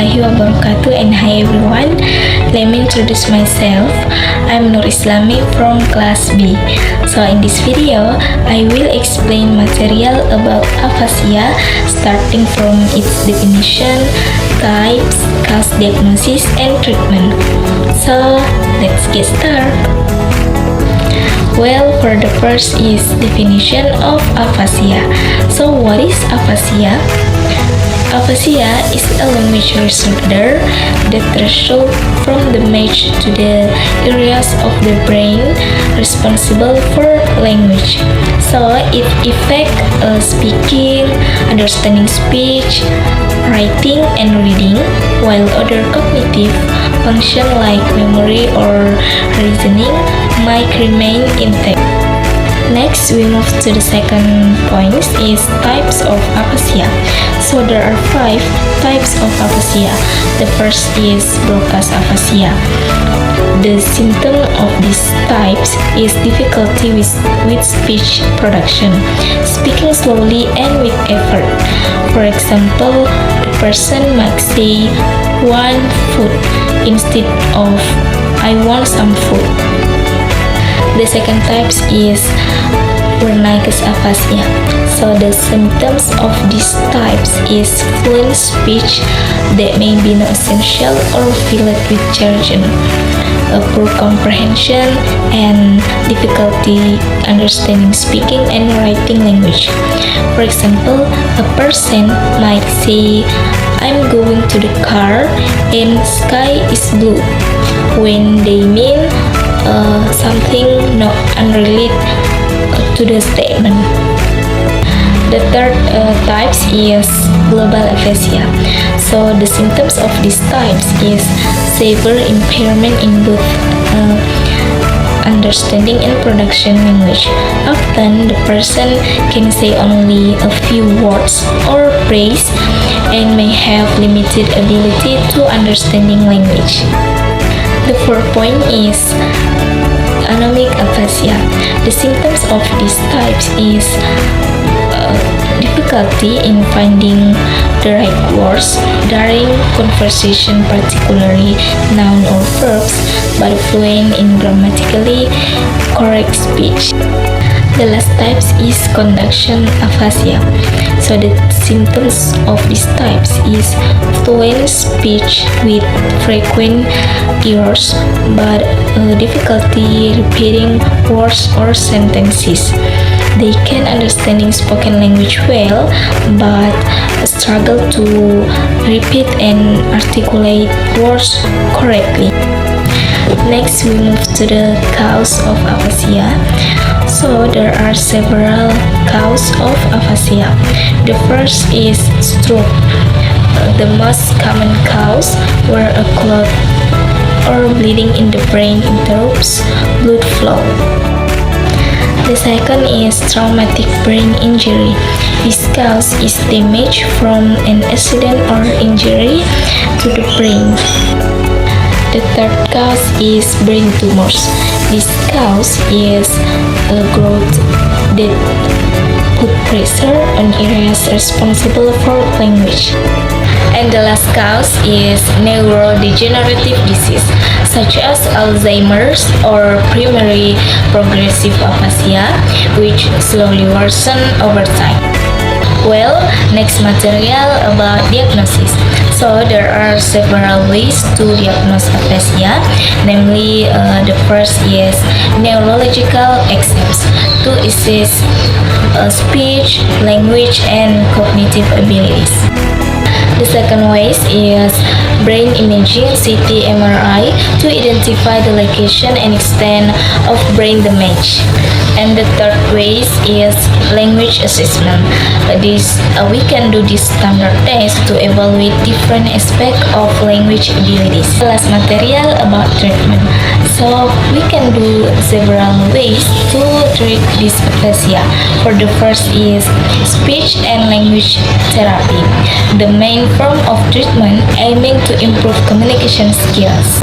warahmatullahi wabarakatuh, and hi everyone. Let me introduce myself. I'm Nur Islami from class B. So in this video, I will explain material about aphasia starting from its definition, types, cause diagnosis, and treatment. So let's get started. Well, for the first is definition of aphasia. So what is aphasia? Aphasia is a language disorder that results from damage to the areas of the brain responsible for language. So it affects speaking, understanding speech, writing, and reading, while other cognitive functions like memory or reasoning might remain intact. Next, we move to the second point is types of aphasia. So there are 5 types of aphasia. The first is broadcast aphasia. The symptom of these types is difficulty with speech production, speaking slowly and with effort. For example, the person might say "want food" instead of "I want some food." The second type is pernicious aphasia. So the symptoms of these types is fluent speech that may be not essential or filled with jargon, poor comprehension, and difficulty understanding speaking and writing language. For example, a person might say, "I'm going to the car and sky is blue," when they mean something not unrelated to the statement. The third type is global aphasia. So the symptoms of these types is severe impairment in both understanding and production language. Often the person can say only a few words or phrase and may have limited ability to understanding language. The fourth point is anomic aphasia. The symptoms of these types is difficulty in finding the right words during conversation, particularly noun or verbs, but fluent in grammatically correct speech. The last type is conduction aphasia. So the symptoms of these types is fluent speech with frequent errors, but difficulty repeating words or sentences. They can understanding spoken language well, but struggle to repeat and articulate words correctly. Next, we move to the cause of aphasia. So there are several causes of aphasia. The first is stroke. The most common cause where a clot or bleeding in the brain interrupts blood flow. The second is traumatic brain injury. This cause is damage from an accident or injury to the brain. The third cause is brain tumors. This cause is a growth that put pressure on areas responsible for language. And the last cause is neurodegenerative disease, such as Alzheimer's or primary progressive aphasia, which slowly worsen over time. Well, next material about diagnosis. So there are several ways to diagnose aphasia, namely the first is neurological exams to assess speech, language, and cognitive abilities. The second way is brain imaging CT MRI to identify the location and extent of brain damage. And the third way is language assessment. We can do this standard test to evaluate different aspects of language abilities. The last material about treatment. So we can do several ways to treat this aphasia. For the first is speech and language therapy. The main form of treatment aiming to improve communication skills.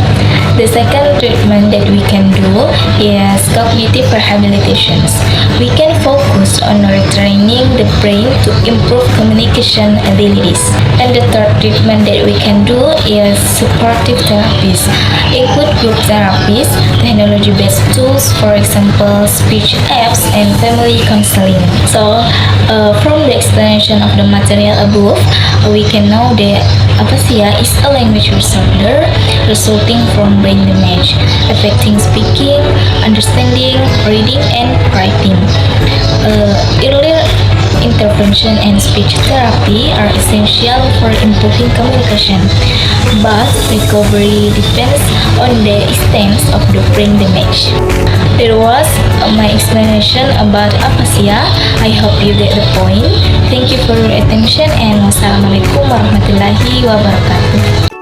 The second treatment that we can do is cognitive rehabilitations. We can focus on retraining the brain to improve communication abilities. And the third treatment that we can do is supportive therapies. Include group therapies, technology-based tools, for example, speech apps, and family counseling. So, from the explanation of the material above, we can know that aphasia is a language disorder resulting from brain damage, affecting speaking, understanding, reading, and writing. Earlier intervention and speech therapy are essential for improving communication, but recovery depends on the extent of the brain damage. That was my explanation about aphasia. I hope you get the point. Thank you for your attention and wassalamualaikum warahmatullahi wabarakatuh.